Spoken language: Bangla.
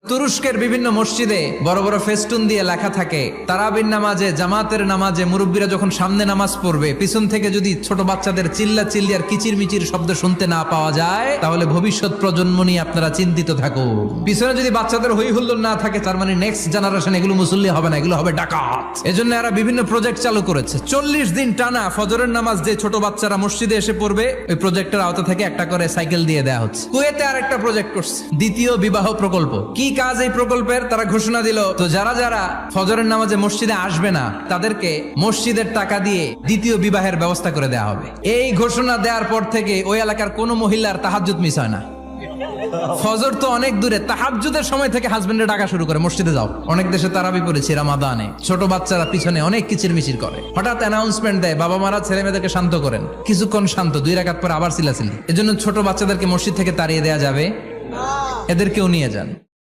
তুরস্কের বিভিন্ন মসজিদে বড় বড় ফেস্টুন দিয়ে লেখা থাকে তারাবির নামাজে, জামাতের নামাজে মুরব্বীরা যখন সামনে নামাজ পড়বে, পিছন থেকে যদি ছোট বাচ্চাদের চিল্লা চিল্লি আর কিচির মিচির শব্দ শুনতে না পাওয়া যায়, তাহলে ভবিষ্যৎ প্রজন্ম নিয়ে আপনারা চিন্তিত থাকুন। পিছনে যদি বাচ্চাদের হই হুল্লোড় না থাকে, তার মানে নেক্সট জেনারেশন এগুলো মুসল্লি হবে না, এগুলো হবে ডাকাত। এজন্য এরা বিভিন্ন প্রজেক্ট চালু করেছে। 40 দিন টানা ফজরের নামাজ যে ছোট বাচ্চারা মসজিদে এসে পড়বে, ওই প্রজেক্টের আওতা থেকে একটা করে সাইকেল দিয়ে দেওয়া হচ্ছে। কুয়েতে আরেকটা প্রজেক্ট করছে, দ্বিতীয় বিবাহ প্রকল্প। কি কাজ এই প্রকল্পের? তারা ঘোষণা দিল, তো যারা যারা ফজরের নামাজে মসজিদে আসবে না, তাদেরকে মসজিদের টাকা দিয়ে দ্বিতীয় বিবাহের ব্যবস্থা করে দেওয়া হবে। এই ঘোষণা দেওয়ার পর থেকে ওই এলাকার কোনো মহিলার তাহাজ্জুদ মিস হয় না। ফজর তো অনেক দূরে, তাহাজ্জুদের সময় থেকে হাজবেন্ডের ডাকা শুরু করে, মসজিদে যাও। অনেক দেশে তারাবি পড়েছি রামাদানে, ছোট বাচ্চারা পিছনে অনেক কিচির মিচির করে, হঠাৎ অ্যানাউন্সমেন্ট দেয়, বাবা মারা ছেলে মেয়েদেরকে শান্ত করেন। কিছুক্ষণ শান্ত, 2 রাকাত পর আবার চিল্লাচিল্লি। এজন্য ছোট বাচ্চাদেরকে মসজিদ থেকে তাড়িয়ে দেওয়া যাবে, এদেরকেও নিয়ে যান।